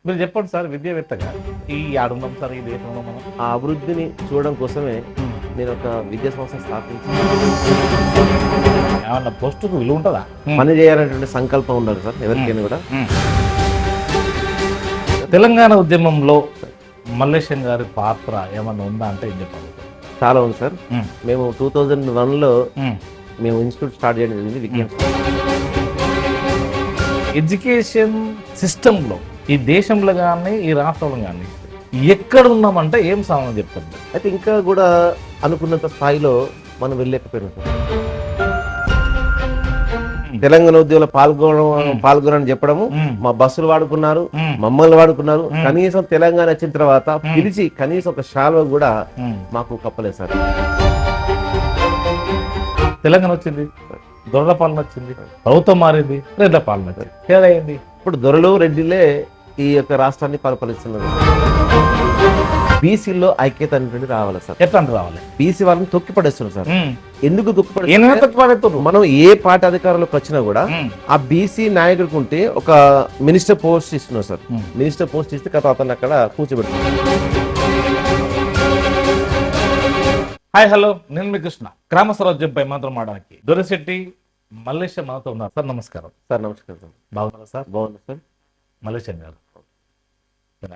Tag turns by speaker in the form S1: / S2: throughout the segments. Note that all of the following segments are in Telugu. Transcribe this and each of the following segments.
S1: మీరు చెప్పండి సార్, విద్యావేత్తగా ఈ ఆడున్నాం సార్ ఈ దేశంలో మనం.
S2: ఆ అభివృద్ధిని చూడడం కోసమే నేను ఒక విద్యా సంస్థ స్థాపించి
S1: ఏమన్నా పోస్టుకు విలువ ఉంటుందా?
S2: పని చేయాలనేటువంటి సంకల్పం ఉండాలి సార్ ఎవరికైనా కూడా.
S1: తెలంగాణ ఉద్యమంలో మల్లేశం గారి పాత్ర ఏమన్నా ఉందా అంటే ఏం చెప్పాలి?
S2: చాలా ఉంది సార్. మేము 2001లో మేము ఇన్స్టిట్యూట్ స్టార్ట్ చేయడం జరిగింది విజ్ఞాన్.
S1: ఎడ్యుకేషన్ సిస్టంలో ఈ దేశంలో కానీ ఈ రాష్ట్రంలో కానీ ఎక్కడ ఉన్నామంటే ఏం సామాన్ చెప్తుంది.
S2: అయితే ఇంకా కూడా అనుకున్నంత స్థాయిలో మనం వెళ్ళలేకపోయినాం సార్. తెలంగాణ ఉద్యోగంలో పాల్గొనని చెప్పడము, మా బస్సులు వాడుకున్నారు, మమ్మల్ని వాడుకున్నారు. కనీసం తెలంగాణ వచ్చిన తర్వాత పిలిచి కనీసం ఒక శాల్వ కూడా మాకు కప్పలేదు సార్.
S1: తెలంగాణ వచ్చింది, దొరల పాలన వచ్చింది, ప్రభుత్వం మారింది, రెడ్ల పాలన వచ్చింది. ఏదైంది?
S2: ఇప్పుడు దొరలు రెడ్డిలే ఈ యొక్క రాష్ట్రాన్ని పరిపాలిస్తున్నారు. బీసీలో ఐక్యత అనేటువంటి రావాలి సార్.
S1: ఎట్లా రావాలి?
S2: బీసీ వాళ్ళని తొక్కి పడేస్తున్నారు సార్. ఎందుకు
S1: తొక్కిపడేస్తున్నారు?
S2: మనం ఏ పార్టీ అధికారంలోకి వచ్చినా కూడా ఆ బీసీ నాయకుడికి ఉంటే ఒక మినిస్టర్ పోస్ట్ ఇస్తున్నారు సార్. మినిస్టర్ పోస్ట్ ఇస్తే కథ అతను అక్కడ కూర్చోబెడుతున్నారు.
S1: హాయ్ హలో, నేను మీ కృష్ణ. గ్రామ స్వరాజ్యంపై మాత్రం మాడడానికి దొరశెట్టి మల్లేశం మనతో ఉన్నారు సార్. నమస్కారం
S2: సార్. నమస్కారం సార్.
S1: బాగున్నారా సార్?
S2: బాగుంది సార్.
S1: మల్లేశం గారు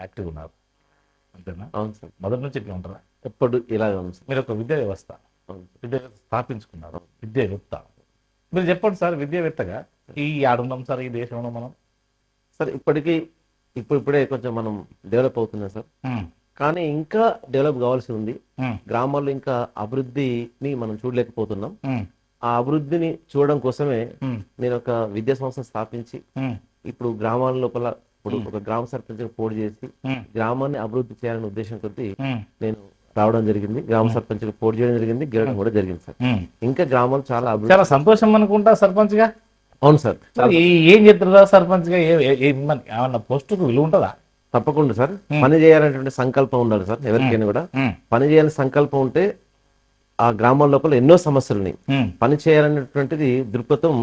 S1: యాక్టివ్ ఉన్నారు అంతేనా?
S2: అవును సార్.
S1: మొదటి నుంచి ఇట్లా ఉంటారా?
S2: ఎప్పుడు ఇలాగే ఉంది సార్.
S1: మీరు ఒక విద్యా వ్యవస్థ స్థాపించుకున్నారు, విద్యావేత్త. మీరు చెప్పండి సార్, విద్యావేత్తగా ఈ ఆడున్నాం సార్ ఈ దేశంలో మనం.
S2: సార్ ఇప్పుడే కొంచెం మనం డెవలప్ అవుతున్నాం సార్. కానీ ఇంకా డెవలప్ కావాల్సి ఉంది. గ్రామాల్లో ఇంకా అభివృద్ధిని మనం చూడలేకపోతున్నాం. ఆ అభివృద్ధిని చూడడం కోసమే నేను ఒక విద్యా సంస్థ స్థాపించి ఇప్పుడు గ్రామాల లోపల ఒక గ్రామ సర్పంచ్ పోటీ చేసి గ్రామాన్ని అభివృద్ధి చేయాలనే ఉద్దేశం కొద్దీ నేను రావడం జరిగింది. గ్రామ సర్పంచ్ పోటీ చేయడం జరిగింది, గెలవడం కూడా జరిగింది సార్. ఇంకా గ్రామాలు చాలా అభివృద్ధి.
S1: చాలా సంతోషం అనుకుంటా సర్పంచ్ గా.
S2: అవును సార్.
S1: ఏం చెప్తారా సర్పంచ్ గా? ఏమన్నా పోస్టుకు విలువ ఉంటుందా?
S2: తప్పకుండా సార్. పని చేయాలనేటువంటి సంకల్పం ఉండాలి సార్ ఎవరికైనా కూడా. పని చేయాలని సంకల్పం ఉంటే ఆ గ్రామాల లోపల ఎన్నో సమస్యలని పని చేయాలనేటువంటిది దృక్పథం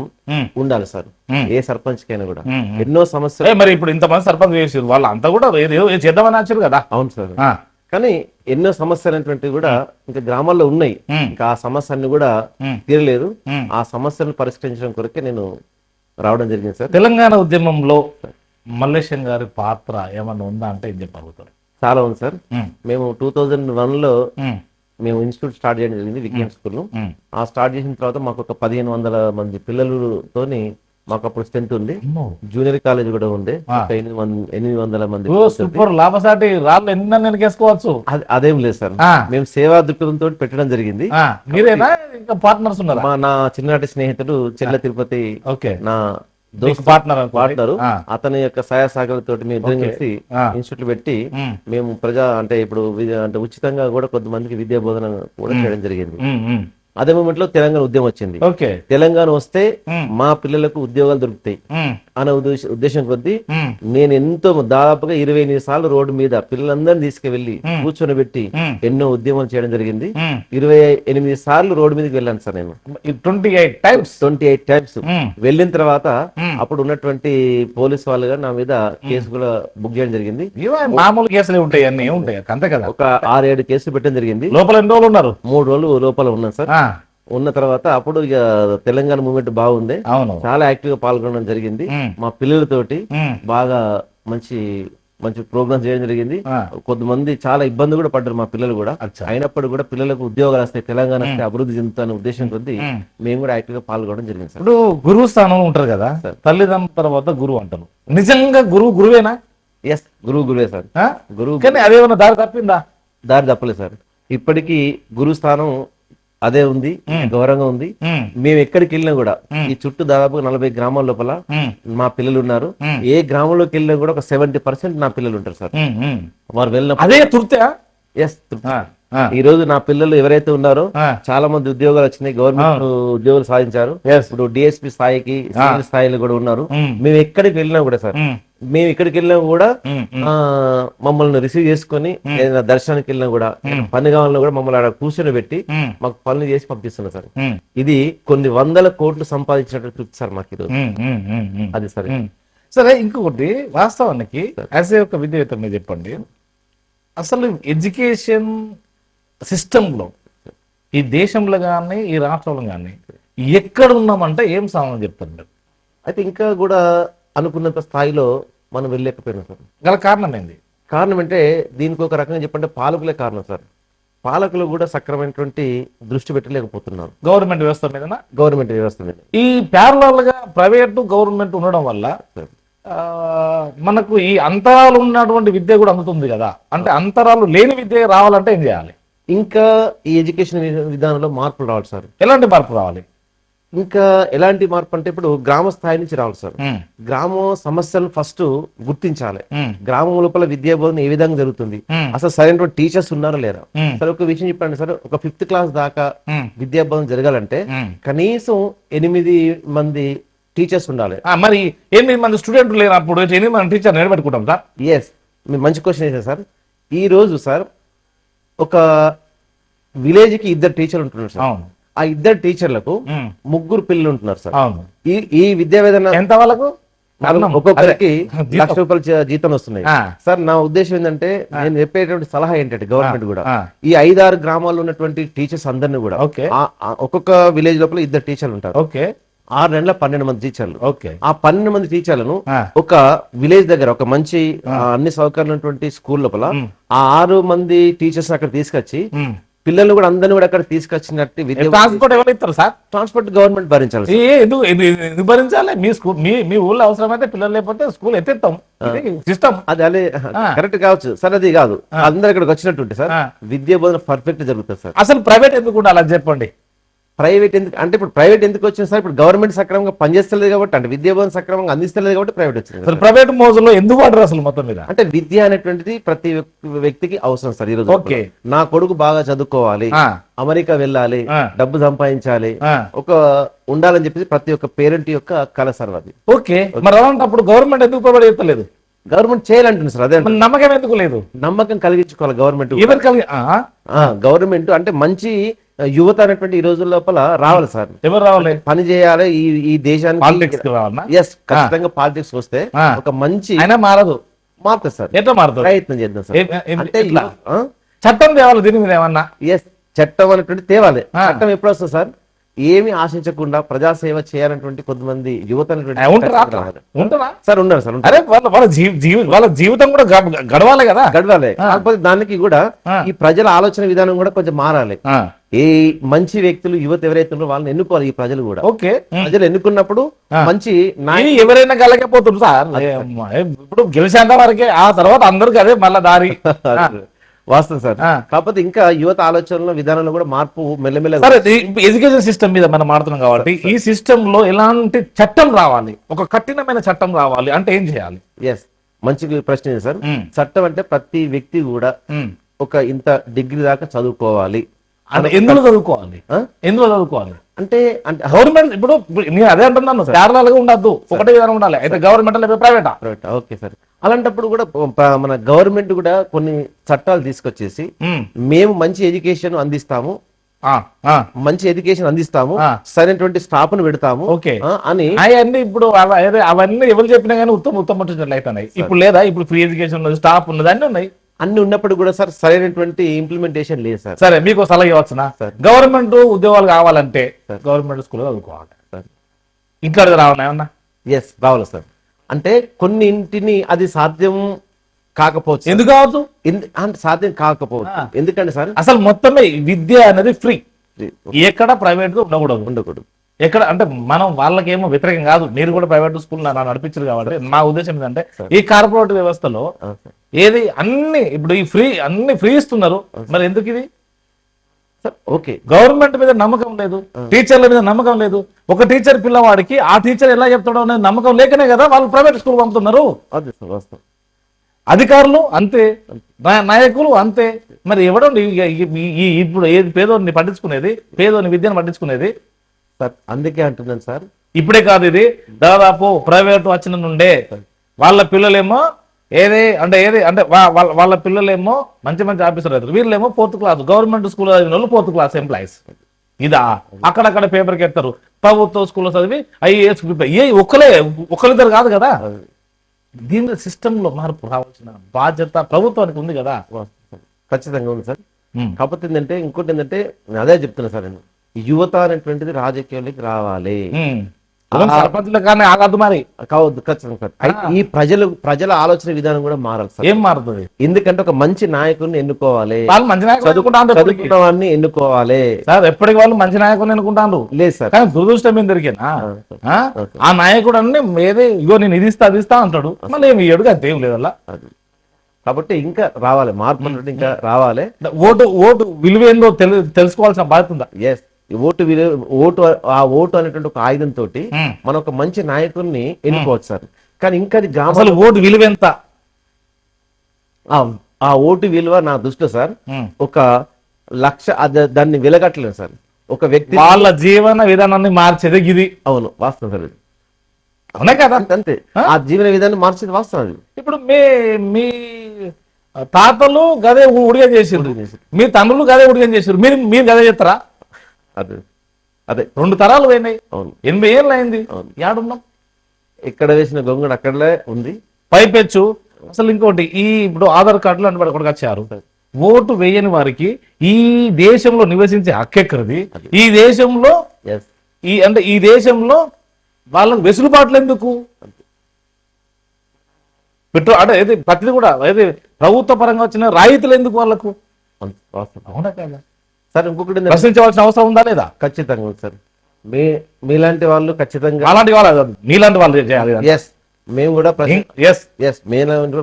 S2: ఉండాలి సార్ ఏ సర్పంచ్ కైనా కూడా. ఎన్నో సమస్యలు.
S1: మరి ఇప్పుడు ఇంతమంది సర్పంచ్ చేసారు, వాళ్ళు అంతా కూడా చేద్దామని వచ్చారు కదా.
S2: అవును సార్. కానీ ఎన్నో సమస్యలు అనేటువంటివి కూడా ఇంకా గ్రామాల్లో ఉన్నాయి. ఇంకా ఆ సమస్యన్ని కూడా తీరలేదు. ఆ సమస్యలను పరిష్కరించడం కొరకే నేను రావడం జరిగింది సార్.
S1: తెలంగాణ ఉద్యమంలో మల్లేశం గారి పాత్ర ఏమన్నా ఉందా అంటే ఏం చెప్పగలుగుతారు?
S2: చాలా ఉంది సార్. మేము 2001లో మేము ఇన్స్టిట్యూట్ స్టార్ట్ చేయడం జరిగింది విజ్ఞాన్ స్కూల్. ఆ స్టార్ట్ చేసిన తర్వాత మాకు ఒక 1500 మంది పిల్లలతోని మాకు అప్పుడు స్ట్రెంత్ ఉంది. జూనియర్ కాలేజ్ కూడా ఉండే 800 మంది.
S1: సూపర్. లాభసాటి రాళ్ళు ఎన్ని వెనకేసుకోవచ్చు.
S2: అదేం లేదు సార్. మేము సేవా దృక్పథంతో పెట్టడం జరిగింది.
S1: మీరేనా ఇంకా పార్ట్నర్స్ ఉన్నారా?
S2: నా చిన్ననాటి స్నేహితుడు చెల్ల తిరుపతి, నా
S1: పార్ట్నర్,
S2: అతని యొక్క సహాయ సహకారాలతో మేము ఇద్దరం కలిసి ఇన్స్టిట్యూట్ పెట్టి మేము ఇప్పుడు ఉచితంగా కూడా కొంతమందికి విద్యా బోధన కూడా చేయడం జరిగింది. అదే మూమెంట్ లో తెలంగాణ ఉద్యమం వచ్చింది. తెలంగాణ వస్తే మా పిల్లలకు ఉద్యోగాలు దొరుకుతాయి అనే ఉద్దేశం కొద్దీ నేను ఎంతో దాదాపుగా 28 సార్లు రోడ్డు మీద పిల్లలందరినీ తీసుకువెళ్లి కూర్చొని పెట్టి ఎన్నో ఉద్యమాలు చేయడం జరిగింది. 28 సార్లు రోడ్డు మీదకి వెళ్ళాను సార్ నేను. 28 టైమ్స్ వెళ్ళిన తర్వాత అప్పుడు ఉన్నటువంటి పోలీస్ వాళ్ళుగా నా మీద కేసు కూడా బుక్ చేయడం జరిగింది.
S1: మామూలు కేసులు ఉంటాయి, అన్ని ఉంటాయి అంతే కదా.
S2: ఒక 6-7 కేసులు పెట్టడం జరిగింది.
S1: లోపల ఎన్ని రోజులు ఉన్నారు?
S2: 3 రోజులు లోపల ఉన్నాను సార్. ఉన్న తర్వాత అప్పుడు ఇక తెలంగాణ మూవ్మెంట్ బాగుంది, చాలా యాక్టివ్ గా పాల్గొనడం జరిగింది. మా పిల్లలతోటి బాగా మంచి మంచి ప్రోగ్రామ్స్ చేయడం జరిగింది. కొంతమంది చాలా ఇబ్బంది కూడా పడ్డారు మా పిల్లలు కూడా. అయినప్పుడు కూడా పిల్లలకు ఉద్యోగాలు వస్తాయి, తెలంగాణ వస్తే అభివృద్ధి చెందుతానే ఉద్దేశం కొద్దీ మేము కూడా యాక్టివ్ గా పాల్గొనడం జరిగింది సార్.
S1: ఇప్పుడు గురువు స్థానంలో ఉంటారు కదా, తల్లిదండ్రుల తర్వాత గురువు అంటారు. నిజంగా గురువేనా?
S2: ఎస్, గురువే సార్. గురువు.
S1: కానీ అదేమన్నా దారి తప్పిందా?
S2: దారి తప్పలేదు సార్. ఇప్పటికీ గురు స్థానం అదే ఉంది, గౌరవంగా ఉంది. మేము ఎక్కడికి వెళ్ళినా కూడా ఈ చుట్టూ దాదాపు 40 గ్రామాల లోపల మా పిల్లలు ఉన్నారు. ఏ గ్రామంలోకి వెళ్ళినా కూడా ఒక 70% నా పిల్లలు ఉంటారు సార్. వారు వెళ్ళిన
S1: అదే తృప్తి.
S2: ఎస్, ఈ రోజు నా పిల్లలు ఎవరైతే ఉన్నారో చాలా మంది ఉద్యోగాలు వచ్చినాయి, గవర్నమెంట్ ఉద్యోగాలు సాధించారు. ఇప్పుడు డిఎస్పీ స్థాయికి స్థాయిలో కూడా ఉన్నారు. మేము ఎక్కడికి వెళ్ళినా కూడా సార్, మేము ఇక్కడికి వెళ్ళినా కూడా మమ్మల్ని రిసీవ్ చేసుకుని ఏదైనా దర్శనానికి వెళ్ళినా కూడా పని కావాలన్నా కూడా మమ్మల్ని అక్కడ కూర్చొని పెట్టి మాకు పనులు చేసి పంపిస్తున్నారు సార్. ఇది కొన్ని 100 కోట్లు సంపాదించినట్టు తృప్తి సార్ మాకు ఈరోజు. అది సార్.
S1: సరే, ఇంకొకటి వాస్తవానికి యాజ్ ఏ ఒక విద్యావేత్త మీరు చెప్పండి, అసలు ఎడ్యుకేషన్ సిస్టంలో ఈ దేశంలో కానీ ఈ రాష్ట్రంలో కానీ ఎక్కడ ఉన్నామంటే ఏం సామాన్ చెప్తారు మీరు?
S2: అయితే ఇంకా కూడా అనుకున్నంత స్థాయిలో మనం వెళ్ళలేకపోయినాం సార్.
S1: గల కారణం ఏంది?
S2: కారణం అంటే దీనికి ఒక రకంగా చెప్పంటే పాలకులే కారణం సార్. పాలకులు కూడా సక్రమైనటువంటి దృష్టి పెట్టలేకపోతున్నారు
S1: గవర్నమెంట్ వ్యవస్థ మీద.
S2: గవర్నమెంట్ వ్యవస్థ మీద
S1: ఈ ప్యారలల్ గా ప్రైవేట్ గవర్నమెంట్ ఉండడం వల్ల మనకు ఈ అంతరాలు ఉన్నటువంటి విద్య కూడా అందుతుంది కదా. అంటే అంతరాలు లేని విద్య రావాలంటే ఏం చేయాలి?
S2: ఇంకా ఈ ఎడ్యుకేషన్ విధానంలో మార్పులు రావాలి సార్.
S1: ఎలాంటి మార్పు రావాలి?
S2: ఇంకా ఎలాంటి మార్పు అంటే ఇప్పుడు గ్రామ స్థాయి నుంచి రావాలి సార్. గ్రామ సమస్యలు ఫస్ట్ గుర్తించాలి. గ్రామం లోపల విద్యా బోధన ఏ విధంగా జరుగుతుంది, అసలు సరైనటువంటి టీచర్స్ ఉన్నారా లేరా. సరే ఒక విషయం చెప్పండి సార్, ఒక 5th క్లాస్ దాకా విద్యా బోధన జరగాలంటే కనీసం 8 మంది టీచర్స్ ఉండాలి.
S1: మరి 8 మంది స్టూడెంట్లు లేనప్పుడు 8 మంది టీచర్ నిలబెట్టుకుంటాం సార్.
S2: ఎస్, మీరు మంచి క్వశ్చన్ వేసారు సార్. ఈ రోజు సార్ ఒక విలేజ్ కి 2 టీచర్లు ఉంటున్నారు సార్. ఆ 2 టీచర్లకు 3 పిల్లలు ఉంటున్నారు సార్. ఈ విద్యా విధానం
S1: ఎంత వాళ్ళకు?
S2: ఒక్కొక్కరికి ₹1,00,000 జీతం వస్తున్నాయి సార్. నా ఉద్దేశం ఏంటంటే నేను చెప్పేటువంటి సలహా ఏంటంటే గవర్నమెంట్ కూడా ఈ 5-6 గ్రామాల్లో ఉన్నటువంటి టీచర్స్ అందరినీ కూడా ఒక్కొక్క విలేజ్ లోపల 2 టీచర్లు ఉంటారు. 6 నెలల 12 మంది టీచర్లు. ఆ 12 మంది టీచర్లను ఒక విలేజ్ దగ్గర ఒక మంచి అన్ని సౌకర్యాలు ఉన్నటువంటి స్కూల్ లోపల ఆ 6 మంది టీచర్స్ అక్కడ తీసుకొచ్చి పిల్లలు కూడా అందరినీ కూడా అక్కడ తీసుకొచ్చినట్టు
S1: ట్రాన్స్పోర్ట్ ఎవరు ఇస్తారు సార్?
S2: ట్రాన్స్పోర్ట్ గవర్నమెంట్ భరించాలి.
S1: ఎందుకు భరించాలి? మీ ఊళ్ళో అవసరమైతే పిల్లలు లేకపోతే స్కూల్ ఎత్తేస్తాం సిస్టమ్.
S2: అది అదే కరెక్ట్ కావచ్చు సార్, అది కాదు అందరు ఇక్కడికి వచ్చినట్టుంటే సార్ విద్యా బోధన పర్ఫెక్ట్ జరుగుతుంది సార్.
S1: అసలు ప్రైవేట్ ఎందుకు ఉండాలి అది చెప్పండి.
S2: ప్రైవేట్ ఎందుకు అంటే ఇప్పుడు ప్రైవేట్ ఎందుకు వచ్చింది సార్? ఇప్పుడు గవర్నమెంట్ సక్రమంగా పనిచేస్తలేదు కాబట్టి, అంటే విద్యా బోధన సక్రమంగా అందిస్తలేదు కాబట్టి ప్రైవేట్ వచ్చింది.
S1: ప్రైవేట్ మోజులో ఎందుకు వాడరు అసలు మొత్తం మీద?
S2: అంటే విద్య అనేటువంటిది ప్రతి వ్యక్తికి అవసరం సార్. ఈ రోజు నా కొడుకు బాగా చదువుకోవాలి, అమెరికా వెళ్ళాలి, డబ్బు సంపాదించాలి, ఒక ఉండాలని చెప్పేసి ప్రతి ఒక్క పేరెంట్ యొక్క కల సార్ అది.
S1: ఓకే, మరి అలాంటప్పుడు గవర్నమెంట్ ఎందుకు ప్రొవైడ్ చేస్తలేదు?
S2: గవర్నమెంట్ చేయాలంటుంది సార్. అదే
S1: నమ్మకం ఎందుకు లేదు?
S2: నమ్మకం కలిగించుకోవాలి గవర్నమెంట్. గవర్నమెంట్ అంటే మంచి యువత అనేటువంటి ఈ రోజుల లోపల రావాలి సార్.
S1: ఎవరు రావాలి?
S2: పని చేయాలి ఈ దేశానికి.
S1: పాలిటిక్స్ రావాలన్నా?
S2: ఎస్, ఖచ్చితంగా పాలిటిక్స్ వస్తే ఒక మంచి
S1: అయినా మారదు.
S2: మారుతుంది సార్.
S1: ఎట్లా మారుతుంది?
S2: ప్రయత్నం చేద్దాం సార్. అంటే
S1: చట్టం తేవాలి దీని మీద ఏమన్నా.
S2: ఎస్, చట్టం అనేటువంటి తేవాలి. చట్టం ఎప్పుడు వస్తుంది సార్? ఏమి ఆశించకుండా ప్రజాసేవ చేయాలన్నటువంటి కొంతమంది యువత సార్ ఉన్నారు సార్.
S1: అరే వాళ్ళ జీవితం కూడా గడవాలి కదా.
S2: గడవాలి, కాకపోతే దానికి కూడా ఈ ప్రజల ఆలోచన విధానం కూడా కొంచెం మారాలి. ఏ మంచి వ్యక్తులు యువత ఎవరైతే ఉన్నారో వాళ్ళని ఎన్నుకోవాలి ఈ ప్రజలు కూడా.
S1: ఓకే,
S2: ప్రజలు ఎన్నుకున్నప్పుడు మంచి
S1: ఎవరైనా గెలకపోతుంది సార్. ఇప్పుడు గెలిచేంత వరకే, ఆ తర్వాత అందరికి అదే మళ్ళా దారి.
S2: వాస్తవం సార్. కాకపోతే ఇంకా యువత ఆలోచనలో విధానంలో కూడా మార్పు మెల్లమెల్ల.
S1: ఎడ్యుకేషన్ సిస్టమ్ మీద మనం మాట్లాడుతున్నాం కాబట్టి ఈ సిస్టమ్ లో ఎలాంటి చట్టం రావాలి? ఒక కఠినమైన చట్టం రావాలి అంటే ఏం చేయాలి?
S2: ఎస్, మంచి ప్రశ్న సార్. చట్టం అంటే ప్రతి వ్యక్తి కూడా ఒక ఇంత డిగ్రీ దాకా చదువుకోవాలి.
S1: అంటే ఎందులో చదువుకోవాలి? ఎందులో చదువుకోవాలి
S2: అంటే
S1: గవర్నమెంట్ ఇప్పుడు నేను అదే అంటున్నాను, ప్యారలల్ గా ఉండద్దు, ఒకటే విధానం ఉండాలి. అయితే గవర్నమెంట్ లేదా ప్రైవేటా?
S2: Okay sir. అలాంటప్పుడు కూడా మన గవర్నమెంట్ కూడా కొన్ని చట్టాలు తీసుకొచ్చేసి మేము మంచి ఎడ్యుకేషన్ అందిస్తాము, మంచి ఎడ్యుకేషన్ అందిస్తాము, సరైనటువంటి స్టాఫ్ ను పెడతాము అని
S1: అవన్నీ ఇప్పుడు అవన్నీ ఎవరు చెప్పినా కానీ ఉత్తమ అవుతున్నాయి. ఇప్పుడు లేదా? ఇప్పుడు ఫ్రీ ఎడ్యుకేషన్ ఉన్నది, స్టాఫ్ ఉన్నది, అన్ని ఉన్నాయి.
S2: అన్ని ఉన్నప్పుడు కూడా సార్ సరైనటువంటి ఇంప్లిమెంటేషన్ లేదు సార్.
S1: సరే, మీకు సలహా ఇవ్వచ్చునా? గవర్నమెంట్ ఉద్యోగాలు కావాలంటే గవర్నమెంట్ స్కూల్ చదువుకోవాలి. ఇంట్లో రావాలన్నా?
S2: ఎస్, రావాలి సార్. అంటే కొన్ని ఇంటిని అది సాధ్యం కాకపోవచ్చు.
S1: ఎందుకు కావచ్చు?
S2: అంటే సాధ్యం కాకపోవచ్చు. ఎందుకంటే సార్
S1: అసలు మొత్తమే విద్య అనేది ఫ్రీ, ఎక్కడ ప్రైవేట్ ఉండకూడదు. ఎక్కడ అంటే మనం వాళ్ళకేమో వ్యతిరేకం కాదు, మీరు కూడా ప్రైవేట్ స్కూల్ నడిపించారు కాబట్టి. మా ఉద్దేశం ఏంటంటే ఈ కార్పొరేట్ వ్యవస్థలో ఏది అన్ని ఇప్పుడు ఈ ఫ్రీ అన్ని ఫ్రీ ఇస్తున్నారు, మరి ఎందుకు ఇది?
S2: ఓకే,
S1: గవర్నమెంట్ మీద నమ్మకం లేదు, టీచర్ల మీద నమ్మకం లేదు. ఒక టీచర్ పిల్లవాడికి ఆ టీచర్ ఎలా చెప్తాడో అనేది నమ్మకం లేకనే కదా వాళ్ళు ప్రైవేట్ స్కూల్ పంపుతున్నారు. అధికారులు అంతే, నాయకులు అంతే. మరి ఎవడండి ఇప్పుడు ఏది పేదోని పట్టించుకునేది, పేదోని విద్యను పట్టించుకునేది?
S2: సార్ అందుకే అంటున్నాను సార్,
S1: ఇప్పుడే కాదు, ఇది దాదాపు ప్రైవేట్ వచ్చిన నుండే వాళ్ళ పిల్లలేమో వాళ్ళ పిల్లలేమో మంచి మంచి ఆఫీసర్ అవుతారు, వీళ్ళేమో 4th క్లాస్ గవర్నమెంట్ స్కూల్ చదివిన వాళ్ళు 4th క్లాస్ ఎంప్లాయీస్. ఇదా అక్కడక్కడ పేపర్కి ఎత్తారు. ప్రభుత్వ స్కూల్లో చదివి IAS ఒకరిద్దరు కాదు కదా. దీని సిస్టమ్ లో మార్పు రావాల్సిన బాధ్యత ప్రభుత్వానికి ఉంది కదా.
S2: ఖచ్చితంగా ఉంది సార్.
S1: ఉమ్.
S2: కాకపోతే ఏంటంటే ఇంకోటి ఏంటంటే నేను అదే చెప్తున్నా సార్, నేను యువత అనేటువంటిది రాజకీయాల్లోకి రావాలి.
S1: సర్పంచ్లు కానీ ఆగద్దు మరి.
S2: కావద్దు, ఖచ్చితంగా సార్. ఈ ప్రజల ఆలోచన విధానం కూడా మారాలి సార్.
S1: ఏం మారుతుంది?
S2: ఎందుకంటే ఒక మంచి నాయకుడిని ఎన్నుకోవాలి,
S1: వాళ్ళు మంచి నాయకులు
S2: చదువుకున్న వాడిని ఎన్నుకోవాలి
S1: సార్. ఎప్పటికి వాళ్ళు మంచి నాయకులు ఎన్నుకుంటారు.
S2: లేదు సార్,
S1: కానీ దురదృష్టం ఏం దొరికినా ఆ నాయకుడు అన్ని ఏదే ఇగో నేను ఇది ఇస్తా అది ఇస్తా అంటాడు, మళ్ళీ ఏమి ఇయ్యడు. అంతే ఏం లేదల్లా.
S2: కాబట్టి ఇంకా రావాలి మార్పు, ఇంకా రావాలి.
S1: ఓటు విలువ ఏందో తెలుసుకోవాల్సిన బాధ్యత ఉందా?
S2: ఎస్, ఓటు అనేటువంటి ఒక ఆయుధం తోటి మనం ఒక మంచి నాయకుడిని ఎన్నుకోవచ్చు సార్. కానీ ఇంకా అది
S1: అసలు ఓటు విలువ ఎంత?
S2: ఆ ఓటు విలువ నా దృష్టిలో సార్ 1,00,000 దాన్ని వెలగట్టలేదు సార్. ఒక వ్యక్తి
S1: వాళ్ళ జీవన విధానాన్ని మార్చేది ఇది.
S2: అవును, వాస్తవం సార్.
S1: అవునా కదా?
S2: అంతే, ఆ జీవన విధానం మార్చేది వాస్తవం అది.
S1: ఇప్పుడు మీ తాతలు గదే ఉడిగా చేసిండ్రు, మీ తండ్రులు గదే ఉడిగా చేసారు, మీరు గదే చేస్తారా?
S2: అదే అదే
S1: 2 తరాలు పోయినాయి.
S2: అవును,
S1: 80 ఏళ్ళు అయింది. ఏడున్నాం?
S2: ఎక్కడ వేసిన గొంగడు అక్కడలే ఉంది.
S1: పైపెచ్చు అసలు ఇంకోటి, ఇప్పుడు ఆధార్ కార్డులు అంటే అక్కడికి వచ్చారు. ఓటు వేయని వారికి ఈ దేశంలో నివసించే హక్కెక్కడిది? ఈ దేశంలో ఈ దేశంలో వాళ్ళకు వెసులుబాట్లు ఎందుకు? అంటే ఏది ప్రతిది కూడా ఏది ప్రభుత్వ పరంగా వచ్చిన రాయితీలు ఎందుకు వాళ్ళకు? అవునా కదా
S2: సార్? ఇంకొకటి
S1: ప్రశ్నించవలసిన అవసరం ఉందా లేదా?
S2: ఖచ్చితంగా ఉంది సార్. మీలాంటి వాళ్ళు ఖచ్చితంగా,
S1: అలాంటి వాళ్ళు మీలాంటి వాళ్ళు చేయాలి.
S2: ఎస్, మేము కూడా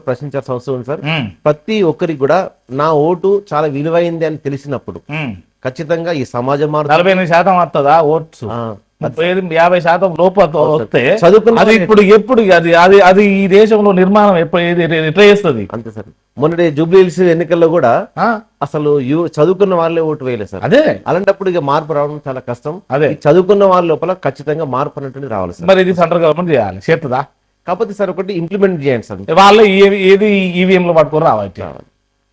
S2: ప్రశ్నించాల్సిన అవసరం ఉంది సార్. ప్రతి ఒక్కరికి కూడా నా ఓటు చాలా విలువైంది అని తెలిసినప్పుడు ఖచ్చితంగా ఈ సమాజం
S1: 48% వస్తుందా ఓట్స్? 50% లోపు వస్తే
S2: చదువుకున్న
S1: ఎప్పుడు అది ఈ దేశంలో నిర్మాణం ఎట్లా చేస్తుంది?
S2: అంతే సార్. మొన్నటి జూబ్లీ హిల్స్ ఎన్నికల్లో కూడా అసలు చదువుకున్న వాళ్ళే ఓటు వేయలేదు సార్.
S1: అదే,
S2: అలాంటప్పుడు ఇక మార్పు రావడం చాలా కష్టం.
S1: అదే,
S2: చదువుకున్న వాళ్ళ లోపల ఖచ్చితంగా మార్పు అనేటువంటి రావాలి సార్.
S1: మరి ఇది సెంట్రల్ గవర్నమెంట్ చేయాలి, చేస్తుందా?
S2: కాకపోతే సార్ ఒకటి ఇంప్లిమెంట్ చేయండి సార్.
S1: వాళ్ళే ఏది ఈవీఎంలు పట్టుకొని రావాలి.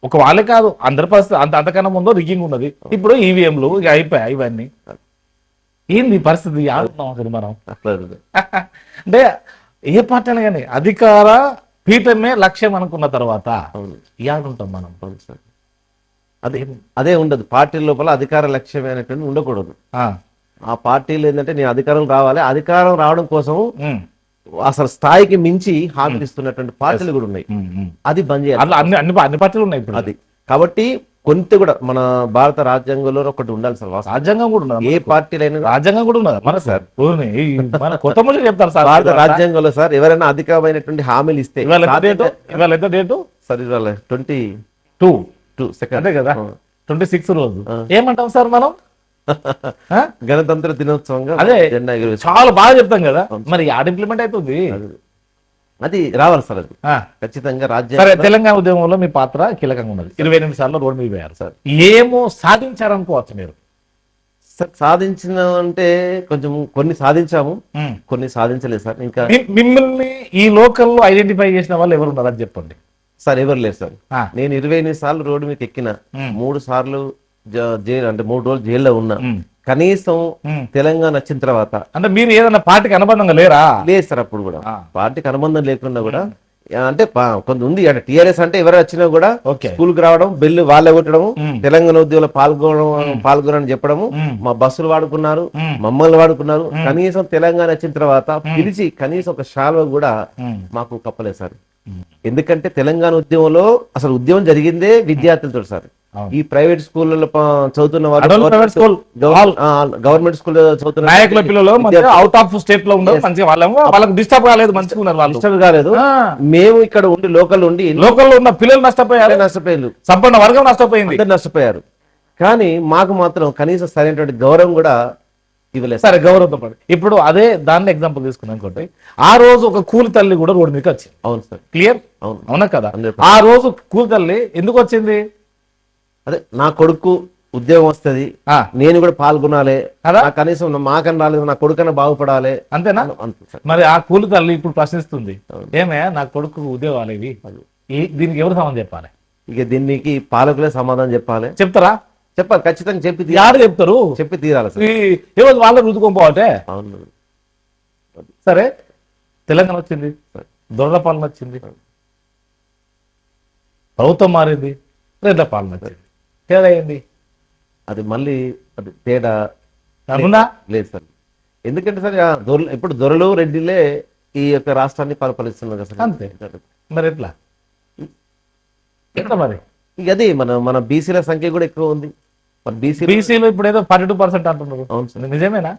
S1: ఒక వాళ్ళే కాదు, అందరి పరిస్థితి అంతకన్నా ముందు రిగ్గింగ్ ఉన్నది. ఇప్పుడు ఈవీఎంలు ఇక అయిపోయాయి. ఇవన్నీ ఏంది పరిస్థితి? ఆడుతున్నాం అసలు మనం. అంటే ఏ పార్టీ అయినా కానీ అధికార పీఠమే లక్ష్యం అనుకున్న తర్వాత ఆడుంటాం మనం.
S2: అదే ఉండదు పార్టీ లోపల, అధికార లక్ష్యం అనేటువంటి ఉండకూడదు. ఆ పార్టీలు ఏంటంటే నేను అధికారం రావాలి, అధికారం రావడం కోసం అసలు స్థాయికి మించి హామీలు ఇస్తున్నటువంటి పార్టీలు కూడా ఉన్నాయి. అది బంద్ చేయాలి.
S1: అన్ని పార్టీలు ఉన్నాయి ఇప్పుడు.
S2: అది కాబట్టి కొంత కూడా మన భారత రాజ్యాంగంలో ఒకటి ఉండాలి సార్.
S1: రాజ్యాంగం కూడా ఉన్నది,
S2: ఏ పార్టీలైనా
S1: రాజ్యాంగం కూడా ఉన్నది మన సార్. మన కొత్త ముచ్చట చెప్తారు సార్.
S2: భారత రాజ్యాంగంలో సార్ ఎవరైనా అధికమైనటువంటి హామీలు ఇస్తే,
S1: ఇవాళ ఎంత డేటు
S2: సార్? ఇవాళ 22 సెకండ్
S1: అంతే కదా, 26 రోజు. ఏమంటాం సార్ మనం?
S2: గణతంత్ర దినోత్సవంగా
S1: అదే
S2: జెండా
S1: చాలా బాగా చెప్తాం కదా. మరి ఆడ ఇంప్లిమెంట్ అవుతుంది,
S2: అది రావాలి సార్. అది ఖచ్చితంగా రాజ్యాంగం.
S1: సరే, తెలంగాణ ఉద్యమంలో మీ పాత్ర కీలకంగా ఉన్నది. 28 సార్లు రోడ్డు మీద పోయారు సార్. ఏమో సాధించారనుకోవచ్చు మీరు?
S2: సార్ సాధించిన అంటే కొంచెం కొన్ని సాధించాము, కొన్ని సాధించలేదు సార్. ఇంకా
S1: మిమ్మల్ని ఈ లోకల్లో ఐడెంటిఫై చేసిన వాళ్ళు ఎవరు ఉన్నారని చెప్పండి
S2: సార్. ఎవరు లేదు సార్. నేను 28 సార్లు రోడ్డు మీకు ఎక్కిన, 3 సార్లు జైలు అంటే 3 రోజులు జైల్లో ఉన్నా. కనీసం తెలంగాణ వచ్చిన తర్వాత
S1: అంటే మీరు ఏదైనా పార్టీకి అనుబంధంగా లేరా?
S2: లేదు సార్. అప్పుడు కూడా పార్టీకి అనుబంధం లేకుండా కూడా అంటే కొంత ఉంది. అంటే టీఆర్ఎస్ అంటే ఎవరు వచ్చినా కూడా స్కూల్ కి రావడం, బిల్లు వాళ్ళే కొట్టడం, తెలంగాణ ఉద్యోగంలో పాల్గొనని చెప్పడము, మా బస్సులు వాడుకున్నారు, మమ్మల్ని వాడుకున్నారు. కనీసం తెలంగాణ వచ్చిన తర్వాత పిలిచి కనీసం ఒక శాలువ కూడా మాకు కప్పలేదు సార్. ఎందుకంటే తెలంగాణ ఉద్యమంలో అసలు ఉద్యమం జరిగిందే విద్యార్థులతో సార్. ఈ ప్రైవేట్ స్కూళ్ళలో చదువుతున్న వాళ్ళు, గవర్నమెంట్ స్కూల్ చదువుతున్న
S1: నాయకుల పిల్లలు అవుట్ ఆఫ్ స్టేట్ లో ఉండదు, మంచిగా వాళ్ళకి డిస్టర్బ్ కాలేదు, మంచిగా ఉన్నారు. వాళ్ళు
S2: డిస్టర్బ్ కాలేదు. మేము ఇక్కడ ఉండి లోకల్
S1: ఉన్న పిల్లలు నష్టపోయారు, సంపన్న వర్గం నష్టపోయింది,
S2: నష్టపోయారు. కానీ మాకు మాత్రం కనీసం సరైనటువంటి గౌరవం కూడా ఇవ్వలేదు.
S1: సరే, గౌరవంతో పాటు ఇప్పుడు అదే దాన్ని ఎగ్జాంపుల్ తీసుకున్నాం అనుకోండి. ఆ రోజు ఒక కూలి తల్లి కూడా రోడ్డు మీకు వచ్చింది.
S2: అవును సార్,
S1: క్లియర్. అవునా కదా? ఆ రోజు కూలి తల్లి ఎందుకు వచ్చింది?
S2: అదే నా కొడుకు ఉద్యోగం వస్తుంది, నేను కూడా పాల్గొనాలి, కనీసం మాకన్నా రాలేదు, నా కొడుకన్నా బాగుపడాలి,
S1: అంతేనా? మరి ఆ కూలి తల్లి ఇప్పుడు ప్రశ్నిస్తుంది, ఏమే నా కొడుకు ఉద్యోగాలు ఇవి, దీనికి ఎవరు సమాధానం చెప్పాలి?
S2: ఇక దీనికి పాలకులే సమాధానం చెప్పాలి.
S1: చెప్తారా?
S2: చెప్పాలి, ఖచ్చితంగా చెప్పి
S1: యారు చెప్తారు,
S2: చెప్పి తీరాలి.
S1: ఏ రోజు వాళ్ళే రుద్దుకొని పోవాలంటే. సరే, తెలంగాణ వచ్చింది, దొరల పాలన వచ్చింది, ప్రభుత్వం మారింది, రెడ్ల పాలన వచ్చింది. తేడా ఏంది?
S2: అది మళ్ళీ అది తేడా
S1: అనున్నా
S2: లేదు సార్. ఎందుకంటే సార్ ఇప్పుడు దొరలు రెడ్డిలే ఈ యొక్క రాష్ట్రాన్ని పరిపాలిస్తున్నారు కదా
S1: అంతే. మరి ఎట్లా మరి
S2: ఇక అది మన బీసీల సంఖ్య కూడా ఎక్కువ ఉంది.
S1: బీసీలో ఇప్పుడు ఏదో 42% అంటున్నారు.
S2: అవును సార్,
S1: నిజమేనా?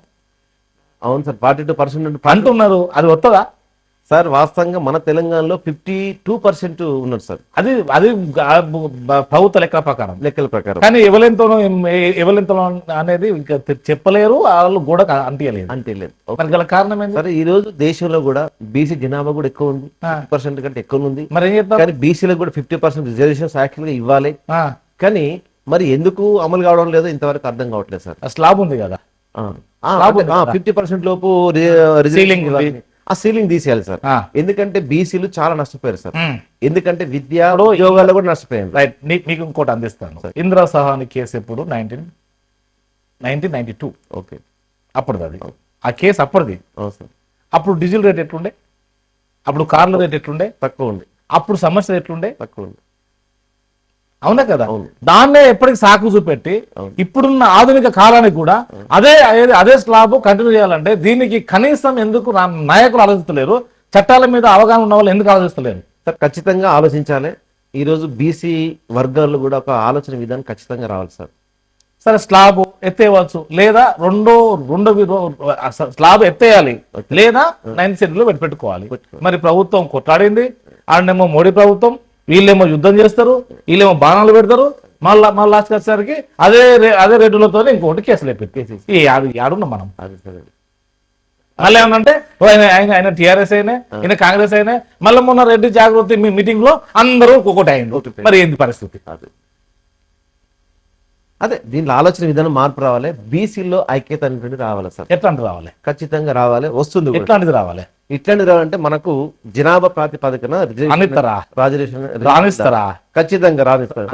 S2: అవును సార్, 42%
S1: అంటున్నారు. అది వస్తుందా
S2: సార్? వాస్తవంగా మన తెలంగాణలో 52% ఉన్నారు సార్.
S1: అది అది ప్రభుత్వ లెక్కల ప్రకారం,
S2: లెక్కల ప్రకారం.
S1: కానీ ఎవరెంతలో అనేది ఇంకా చెప్పలేరు, వాళ్ళు కూడా అంటియలేదు.
S2: అంటేలేదు.
S1: మరి గల కారణం ఏంటి?
S2: సరే, ఈ రోజు దేశంలో కూడా బీసీ జనాభా కూడా ఎక్కువ ఉంది, 50% కంటే ఎక్కువ ఉంది.
S1: మరి ఏం చేద్దాం?
S2: కానీ బీసీలకు కూడా 50% రిజర్వేషన్స్ యాక్చువల్ గా ఇవ్వాలి. కానీ మరి ఎందుకు అమలు కావడం లేదో ఇంతవరకు అర్థం కావట్లేదు సార్.
S1: స్లాబ్ ఉంది కదా,
S2: 50% లోపు ఆ సీలింగ్ తీసేయాలి సార్. ఎందుకంటే బీసీలు చాలా నష్టపోయారు సార్. ఎందుకంటే విద్యా ఉద్యోగాల్లో కూడా నష్టపోయారు.
S1: రైట్. మీకు ఇంకోటి అందిస్తాను. ఇందిరా సహాని కేసు ఎప్పుడు? 1992.
S2: ఓకే,
S1: అప్పుడుది అది. ఆ కేసు అప్పటిది. అప్పుడు డీజిల్ రేట్ ఎట్లుండే, అప్పుడు కార్ల రేట్ ఎట్లుండే?
S2: తక్కువ ఉంది.
S1: అప్పుడు సమస్య ఎట్లుండే?
S2: తక్కువ ఉంది.
S1: అవునా కదా? దాన్నే ఎప్పటికి సాకు చూపెట్టి ఇప్పుడున్న ఆధునిక కాలానికి కూడా అదే స్లాబ్ కంటిన్యూ చేయాలంటే దీనికి కనీసం ఎందుకు నాయకులు ఆలోచిస్తలేరు? చట్టాల మీద అవగాహన ఉన్న వాళ్ళు ఎందుకు ఆలోచిస్తలేరు?
S2: సార్, ఖచ్చితంగా ఆలోచించాలి. ఈ రోజు బీసీ వర్గాల్లో కూడా ఒక ఆలోచన విధానం ఖచ్చితంగా రావాలి సార్.
S1: సరే, స్లాబ్ ఎత్తేయవచ్చు, లేదా రెండో స్లాబ్ ఎత్తేయాలి, లేదా 9th షెడ్యూల్ పెట్టుకోవాలి. మరి ప్రభుత్వం కొట్లాడింది, ఆడనేమో మోడీ ప్రభుత్వం, వీళ్ళేమో యుద్ధం చేస్తారు, వీళ్ళేమో బాణాలు పెడతారు, మళ్ళా లాస్ట్ వచ్చేసరికి అదే రేటులతో ఇంకోటి కేసులు అయిపోయి ఆడున్నాం మనం. మళ్ళీ ఏమనంటే ఆయన టీఆర్ఎస్ అయినా, ఈయన కాంగ్రెస్ అయినా, మళ్ళీ మొన్న రెడ్డి జాగృతి మీటింగ్ లో అందరూ ఒక్కొక్కటి అయింది. మరి ఏంది పరిస్థితి?
S2: అదే దీనిలో ఆలోచన విధానం మార్పు రావాలి. బీసీలో ఐక్యత అనేది రావాలి సార్.
S1: ఎట్లాంటి రావాలి?
S2: ఖచ్చితంగా రావాలి, వస్తుంది.
S1: ఎట్లాంటిది రావాలి?
S2: ఇట్లాంటిది రావాలంటే మనకు జనాభా ప్రాతిపదికన
S1: రానిస్తారా?
S2: ఖచ్చితంగా రానిస్తారు.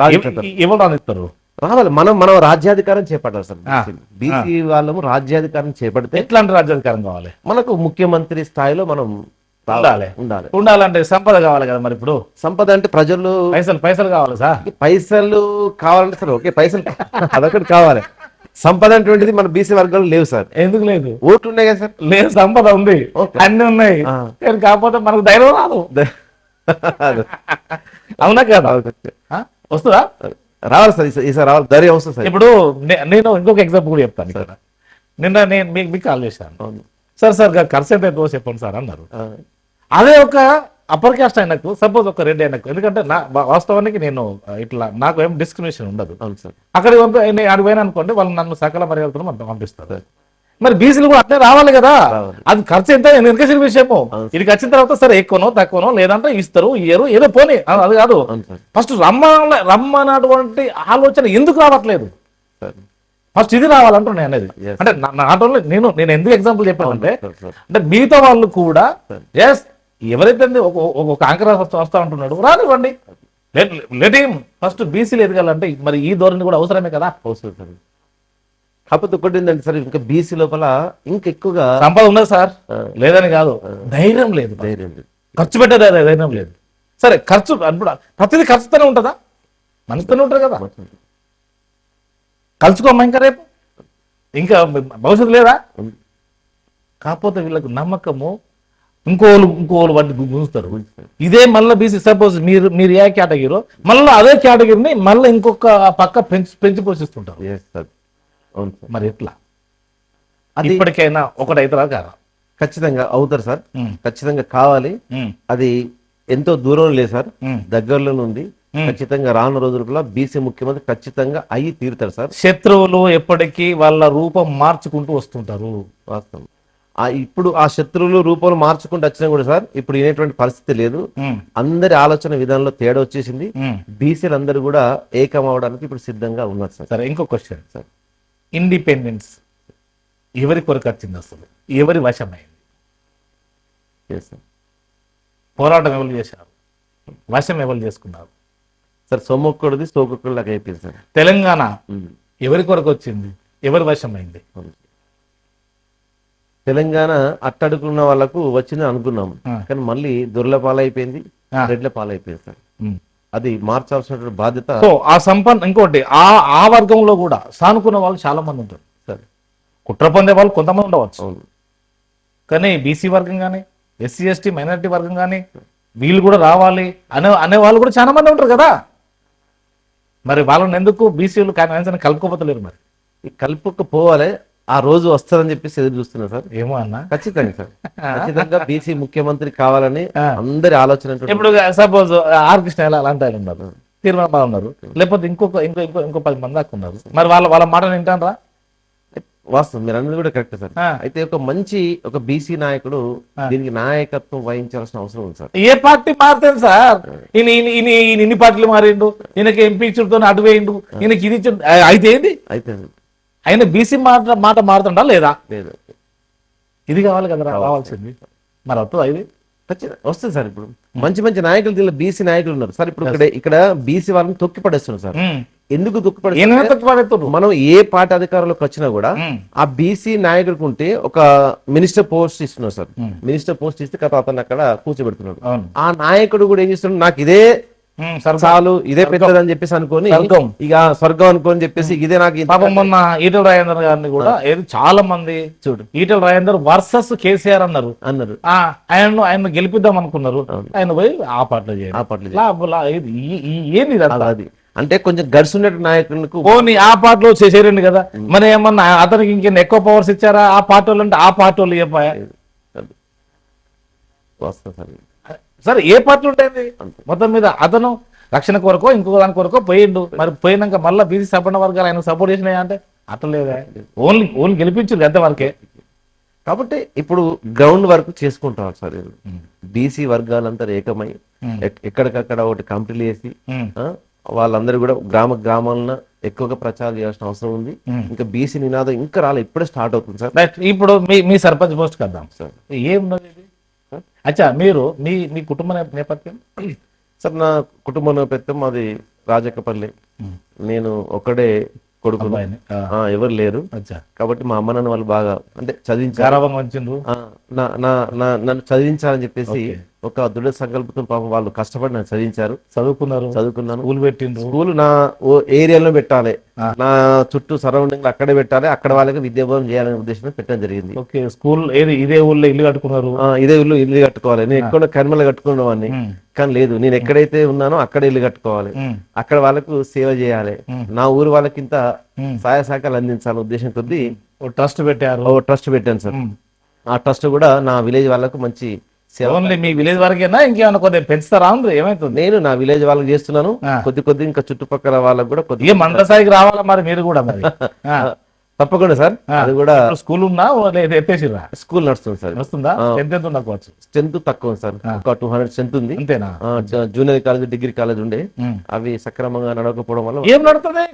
S1: ఎవరు రానిస్తారు?
S2: రావాలి. మనం రాజ్యాధికారం చేపట్టాలి సార్. బీసీ వాళ్ళము రాజ్యాధికారం చేపడితే
S1: ఎట్లాంటి రాజ్యాధికారం కావాలి?
S2: మనకు ముఖ్యమంత్రి స్థాయిలో మనం
S1: ఉండాలంటే సంపద కావాలి కదా. మరి ఇప్పుడు
S2: సంపద అంటే ప్రజలు
S1: పైసలు కావాలి సార్.
S2: పైసలు కావాలంటే సార్ ఓకే, పైసలు అదొకటి కావాలి. సంపద అటువంటిది మన బీసీ వర్గాలు లేవు సార్.
S1: ఎందుకు లేదు?
S2: ఓట్లు ఉన్నాయి కదా సార్.
S1: లేదు, సంపద ఉంది, అన్ని ఉన్నాయి, కాకపోతే మనకు ధైర్యం రాదు. అవునా కదా? వస్తుందా?
S2: రావాలి సార్, ఈసారి రావాలి, ధైర్యం వస్తుంది సార్.
S1: ఇప్పుడు నేను ఇంకొక ఎగ్జాంపుల్ కూడా చెప్తాను సార్. నిన్న నేను మీకు కాల్ చేశాను. సార్ ఖర్చు ఎంత అవుతుందో చెప్పండి సార్ అన్నారు. అదే ఒక అప్పర్ కాస్ట్ ఆయనకు, సపోజ్ ఒక రెడ్డి ఆయనకు, ఎందుకంటే వాస్తవానికి నేను ఇట్లా నాకు ఏం డిస్క్రిమినేషన్ ఉండదు. అక్కడికి పోయినా అనుకోండి, వాళ్ళు నన్ను సకల మర్యాదతో పంపిస్తారు. మరి బీసీలు కూడా అట్లే రావాలి కదా. అది ఖర్చు ఎంత వెనకేసిన విషయము. ఇది వచ్చిన తర్వాత సరే ఎక్కువనో తక్కువనో లేదంటే ఇస్తారు, ఇయ్యరు, ఏదో పోనీ, అది కాదు. ఫస్ట్ రమ్మన్నటువంటి ఆలోచన ఎందుకు రావట్లేదు? ఫస్ట్ ఇది రావాలంటున్నాయి అనేది. అంటే నాట్ ఓన్లీ నేను ఎందుకు ఎగ్జాంపుల్ చెప్పానంటే, అంటే మిగతా వాళ్ళు కూడా ఎస్ ఎవరైతే ఒక యాంకర్ వస్తా అంటున్నాడు, రానివ్వండి, లెట్ హిమ్. ఫస్ట్ బీసీలు ఎదగాలంటే మరి ఈ ధోరణి కూడా అవసరమే కదా.
S2: అవసరం. కాకపోతే ఒకటి ఏంటంటే సార్, ఇంకా బీసీ లోపల ఇంకా ఎక్కువగా
S1: సంపద ఉన్నది సార్, లేదని కాదు, ధైర్యం లేదు. ఖర్చు పెట్టే ధైర్యం లేదు. సరే, ఖర్చు ప్రతిదీ ఖర్చుతోనే ఉంటుందా? మనసుతోనే ఉంటుంది కదా. కలుసుకోమ్మా ఇంకా రేపు, ఇంకా భవిష్యత్తు లేదా? కాకపోతే వీళ్ళకు నమ్మకము, ఇంకోళ్ళు వాటిని గుంజుతారు. ఇదే మళ్ళీ బీసీ సపోజ్ మీరు ఏ కేటగిరీ, మళ్ళీ అదే కేటగిరీని మళ్ళీ ఇంకొక పక్క పెంచి పోషిస్తుంటారు. మరి ఎట్లా? అది ఇప్పటికైనా ఒకటి అవుతారా కాదా?
S2: ఖచ్చితంగా అవుతారు సార్, ఖచ్చితంగా కావాలి. అది ఎంతో దూరం లేదు సార్, దగ్గరలోనే ఉంది. ఖచ్చితంగా రానున్న రోజుల్లో బీసీ ముఖ్యమంత్రి ఖచ్చితంగా అయ్యి తీరుతారు సార్.
S1: శత్రువులు ఎప్పటికీ వాళ్ళ రూపం మార్చుకుంటూ వస్తుంటారు.
S2: వాస్తవం. ఇప్పుడు ఆ శత్రువులు రూపం మార్చుకుంటూ వచ్చినా కూడా సార్ ఇప్పుడు వినేటువంటి పరిస్థితి లేదు. అందరి ఆలోచన విధానంలో తేడా వచ్చేసింది. బీసీలు అందరూ కూడా ఏకం అవడానికి ఇప్పుడు సిద్ధంగా ఉన్నారు సార్.
S1: సరే, ఇంకో క్వశ్చన్ సార్. ఇండిపెండెన్స్ ఎవరి కొరకు వచ్చింది, అసలు ఎవరి వశమైంది? పోరాటం ఎవరు చేశారు, వశం ఎవరు చేసుకున్నారు
S2: సార్? సొమ్మొక్కడిది సోకొక్కడిలాగా అయిపోయింది సార్.
S1: తెలంగాణ ఎవరి కొరకు వచ్చింది, ఎవరి వశమైంది?
S2: తెలంగాణ అట్టడుకున్న వాళ్ళకు వచ్చింది అనుకున్నాం, కానీ మళ్ళీ దొరల పాలైపోయింది, రెడ్ల పాలైపోయింది సార్. అది మార్చాల్సిన బాధ్యత.
S1: సో ఆ సంపన్న ఇంకోటి ఆ వర్గంలో కూడా సానుకున్న వాళ్ళు చాలా మంది ఉంటారు
S2: సార్.
S1: కుట్ర పొందే వాళ్ళు కొంతమంది ఉండవచ్చు,
S2: అవును.
S1: కానీ బీసీ వర్గం కానీ ఎస్సీ ఎస్టీ మైనారిటీ వర్గం కానీ వీళ్ళు కూడా రావాలి అనే వాళ్ళు కూడా చాలా మంది ఉంటారు కదా. మరి వాళ్ళని ఎందుకు బీసీలు కానీ కలుపుకోపోతలేరు? మరి
S2: ఈ కలుపుకపోవాలి, ఆ రోజు వస్తుందని చెప్పేసి ఎదురు చూస్తున్నా సార్.
S1: ఏమో అన్న,
S2: ఖచ్చితంగా సార్, ఖచ్చితంగా బీసీ ముఖ్యమంత్రి కావాలని అందరి ఆలోచన.
S1: ఇప్పుడు సపోజ్ ఆర్ కృష్ణ అలాంటి ఆయన ఉన్నారు, తీర్మానం బాగా ఉన్నారు, లేకపోతే ఇంకో 10 మంది దాకా ఉన్నారు. మరి వాళ్ళ మాటలు వింటారా?
S2: వాస్తవం, మీరు అన్నది కూడా కరెక్ట్ సార్. అయితే ఒక బీసీ నాయకుడు దీనికి నాయకత్వం వహించాల్సిన అవసరం ఉంది సార్.
S1: ఏ పార్టీ మారుతుంది సార్? ఇన్ని పార్టీలు మారిండు, ఈయనకి ఎంపీ ఇచ్చుడుతో అటు వేయిండు, ఈయనకి ఇది ఇచ్చుడు, అయితే ఏంది?
S2: అయితే
S1: ఆయన బీసీ మాట మారుతుండా లేదా?
S2: లేదు,
S1: ఇది కావాలి కదా రావాల్సింది. మరి వస్తుందా ఇది?
S2: ఖచ్చితంగా వస్తుంది సార్. ఇప్పుడు మంచి మంచి నాయకులు, దీనిలో బీసీ నాయకులు ఉన్నారు సార్. ఇప్పుడు ఇక్కడ బీసీ వాళ్ళని తొక్కి పడేస్తున్నారు సార్. ఎందుకు తొక్కి పడేస్తున్నారు? మనం ఏ పార్టీ అధికారంలోకి వచ్చినా కూడా ఆ బీసీ నాయకుడికి ఉంటే ఒక మినిస్టర్ పోస్ట్ ఇస్తున్నారు సార్. మినిస్టర్ పోస్ట్ ఇస్తే కదా అతను అక్కడ కూర్చోబెడుతున్నాడు. ఆ నాయకుడు కూడా ఏం చేస్తున్నాడు, నాకు ఇదే చాలు, ఇదే పెద్దదని చెప్పేసి అనుకోని ఇక స్వర్గం అనుకోని చెప్పేసి ఇదే నాకు.
S1: పాపం మొన్న ఈటల రాజేందర్ గారిని కూడా చాలా మంది చూడు, ఈటల రాజేందర్ వర్సెస్ కేసీఆర్ అన్నారు. ఆయన గెలిపిద్దాం అనుకున్నారు, ఆయన పోయి ఆ పాటలు ఏంది
S2: అది. అంటే కొంచెం గడుసుండే నాయకులకు
S1: పోనీ ఆ పార్టీలో చేసేరండి కదా, మరి ఏమన్నా అతనికి ఇంకెన్ని ఎక్కువ పవర్స్ ఇచ్చారా ఆ పార్టీ వాళ్ళు? అంటే ఆ పార్టీ వాళ్ళు చెప్పాయా? సరే ఏ పార్టీలు ఉంటాయి? మొత్తం మీద అతను రక్షణ కొరకో ఇంకొక దాని కొరకో పోయిండు. మరి పోయినాక మళ్ళీ బీసీ సపన్న వర్గాలు ఆయన సపోర్ట్ చేసినాయా అంటే అట్లా లేదా? ఓన్లీ గెలిపించారు అంతవరకే.
S2: కాబట్టి ఇప్పుడు గ్రౌండ్ వర్క్ చేసుకుంటారు సార్. బీసీ వర్గాలంతా ఏకమై ఎక్కడికక్కడ ఒకటి కమిటీలు వేసి వాళ్ళందరూ కూడా గ్రామాలను ఎక్కువగా ప్రచారం చేయాల్సిన అవసరం ఉంది. ఇంకా బీసీ నినాదం ఇంకా రాలే, ఇప్పుడే స్టార్ట్ అవుతుంది సార్.
S1: ఇప్పుడు మీ సర్పంచ్ పోస్ట్ కద్దాం సార్. ఏమున్నది అచ్చా, మీరు మీ కుటుంబ నేపథ్యం?
S2: సార్ నా కుటుంబ నేపథ్యం మాది రాజకపల్లి. నేను ఒక్కడే కొడుకు, ఎవరు లేరు. కాబట్టి మా అమ్మ నాన్న వాళ్ళు బాగా అంటే చదివించారు, నన్ను చదివించాలని చెప్పేసి ఒక దృఢ సంకల్పంతో పాపం వాళ్ళు కష్టపడి నన్ను చదివించారు. చదువుకున్నాను. స్కూల్ పెట్టిండ్రు. స్కూల్ నా ఏరియాలో పెట్టాలి, నా చుట్టూ సరౌండింగ్ అక్కడే పెట్టాలి, అక్కడ వాళ్ళకి విద్యాబోధన చేయాలనే ఉద్దేశంతో పెట్టడం జరిగింది.
S1: స్కూల్ ఇదే ఊళ్ళో ఇల్లు కట్టుకున్నారు?
S2: ఇదే ఊళ్ళో ఇల్లు కట్టుకోవాలి. నేను ఎక్కడ కర్మలు కట్టుకునేవాడిని, కానీ లేదు, నేను ఎక్కడైతే ఉన్నానో అక్కడ ఇల్లు కట్టుకోవాలి, అక్కడ వాళ్ళకు సేవ చేయాలి, నా ఊరు వాళ్ళకింత సహాయ సహకారాలు అందించాలనే ఉద్దేశం కొద్దీ
S1: ట్రస్ట్
S2: పెట్టాను సార్. ఆ ట్రస్ట్ కూడా నా విలేజ్ వాళ్ళకు మంచి
S1: ఓన్లీ మీ విలేజ్ వరకేనా ఇంకేమైనా కొద్దిగా పెంచుతారా? ఏమైతుంది?
S2: నేను నా విలేజ్ వాళ్ళకి చేస్తున్నాను, కొద్ది ఇంకా చుట్టుపక్కల వాళ్ళకి కూడా కొద్దిగా
S1: మండల స్థాయికి రావాలా మరి మీరు కూడా? మరి
S2: తప్పకుండా సార్. అది కూడా
S1: స్కూల్ ఉన్నా ఎత్తేసిరా?
S2: స్కూల్ నడుస్తుంది సార్.
S1: వస్తుందా? ఉండకపోవచ్చు,
S2: స్ట్రెంత్ తక్కువ సార్, ఒక 200 స్ట్రెంత్ ఉంది అంతేనా. జూనియర్ కాలేజ్, డిగ్రీ కాలేజ్ ఉండే, అవి సక్రమంగా నడవకపోవడం వల్ల
S1: ఏం నడుతుంది?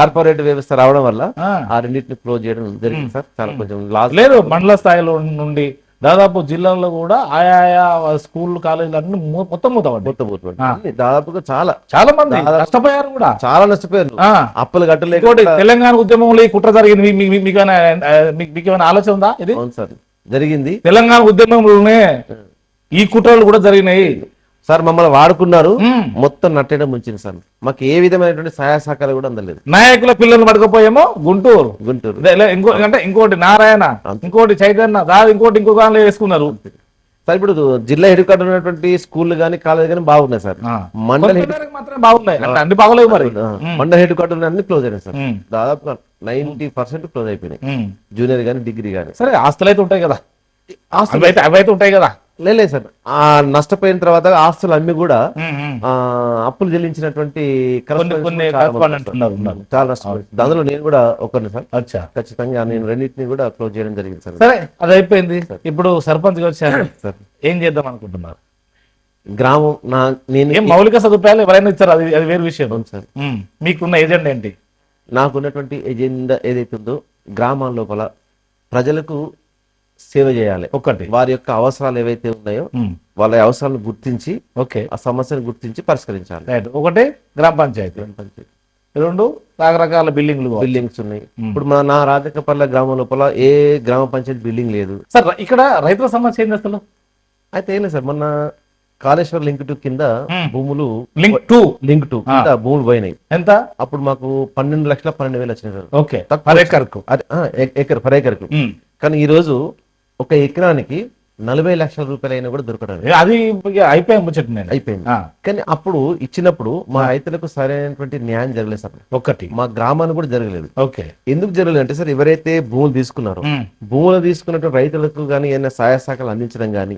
S2: కార్పొరేట్ వ్యవస్థ రావడం వల్ల ఆ రెండింటిని క్లోజ్ చేయడం జరిగింది సార్. చాలా కొంచెం లాస్
S1: లేదు. మండల స్థాయిలో నుండి దాదాపు జిల్లాల్లో కూడా ఆయా స్కూల్ కాలేజీలు అన్ని మొత్తం మూతపడ్డాయి.
S2: దాదాపుగా
S1: చాలా మంది నష్టపోయారు కూడా, చాలా నష్టపోయారు.
S2: అప్పులు కట్టలేదు.
S1: తెలంగాణ ఉద్యమంలో ఈ కుట్ర జరిగింది, మీకు ఏమైనా ఆలోచన ఉందా? ఇది
S2: అవును సార్, జరిగింది.
S1: తెలంగాణ ఉద్యమంలోనే ఈ కుట్రలు కూడా జరిగినాయి
S2: సార్. మమ్మల్ని వాడుకున్నారు, మొత్తం నట్టేయడం ముంచింది సార్. మాకు ఏ విధమైనటువంటి సహాయ సహకారాలు కూడా అందలేదు.
S1: నాయకుల పిల్లలు పడకపోయేమో గుంటూరు, ఇంకోటి నారాయణ, ఇంకోటి చైతన్య, ఇంకొక వేసుకున్నారు
S2: సార్. ఇప్పుడు జిల్లా హెడ్ క్వార్టర్ ఉన్నటువంటి స్కూల్ గానీ కాలేజ్ గానీ బాగున్నాయి సార్. మండల
S1: మాత్రమే బాగున్నాయి, అన్ని బాగలేవు. మరి
S2: మండల హెడ్ క్వార్టర్ అన్ని క్లోజ్ అయినాయి సార్. దాదాపు 90% క్లోజ్ అయిపోయినాయి, జూనియర్ గానీ డిగ్రీ గానీ.
S1: సరే, ఆస్తులు అయితే ఉంటాయి కదా, అవైతే ఉంటాయి కదా.
S2: లేదు సార్, ఆ నష్టపోయిన తర్వాత ఆస్తులు అమ్మి కూడా అప్పులు చెల్లించినటువంటి చాలా నష్టపోయింది. దానిలో నేను కూడా ఒకరిని సార్. ఖచ్చితంగా నేను రెండింటిని కూడా క్లోజ్ చేయడం జరిగింది సార్.
S1: సరే, అది అయిపోయింది. ఇప్పుడు సర్పంచ్ వచ్చారు సార్, ఏం చేద్దాం అనుకుంటున్నారు?
S2: గ్రామం నేను
S1: మౌలిక సదుపాయాలు ఎవరైనా ఇచ్చారు, అది వేరు విషయం సార్. మీకున్న ఎజెండా ఏంటి?
S2: నాకున్నటువంటి ఎజెండా ఏదైతే ఉందో, గ్రామాల లోపల ప్రజలకు సేవ చేయాలి. ఒకటి, వారి యొక్క అవసరాలు ఏవైతే ఉన్నాయో వాళ్ళ అవసరాలను గుర్తించి ఆ సమస్యను గుర్తించి పరిష్కరించాలి.
S1: ఒకటి గ్రామ పంచాయతీ. రెండు రకరకాల బిల్డింగ్లు
S2: బిల్డింగ్స్ ఉన్నాయి. ఇప్పుడు నా రాజకపల్లి గ్రామం లోపల ఏ గ్రామ పంచాయతీ బిల్డింగ్ లేదు
S1: సార్. ఇక్కడ రైతుల సమస్య ఏంది అసలు?
S2: అయితే ఏం లేదు సార్, మొన్న కాళేశ్వరం లింక్ 2 కింద భూములు
S1: లింక్ టూ
S2: కింద భూములు పోయినాయి.
S1: ఎంత?
S2: అప్పుడు మాకు 12,12,000 వచ్చినాయి సార్.
S1: ఓకే, పర్ ఎకర్కు.
S2: ఎకర్ పర్ ఎకర్కు. కానీ ఈ రోజు ఒక ఎకరానికి 40 లక్షల రూపాయలు అయినా కూడా దొరకడం
S1: అది అయిపోయింది ముచ్చట.
S2: అయిపోయింది. కానీ అప్పుడు ఇచ్చినప్పుడు మా రైతులకు సరైనటువంటి న్యాయం జరగలేదు సార్.
S1: ఒకటి
S2: మా గ్రామానికి కూడా జరగలేదు.
S1: ఓకే,
S2: ఎందుకు జరగలేదు అంటే సార్, ఎవరైతే భూములు తీసుకున్నారో భూములు తీసుకున్నట్టు రైతులకు గానీ ఏమైనా సహాయ సహకారాలు అందించడం గానీ,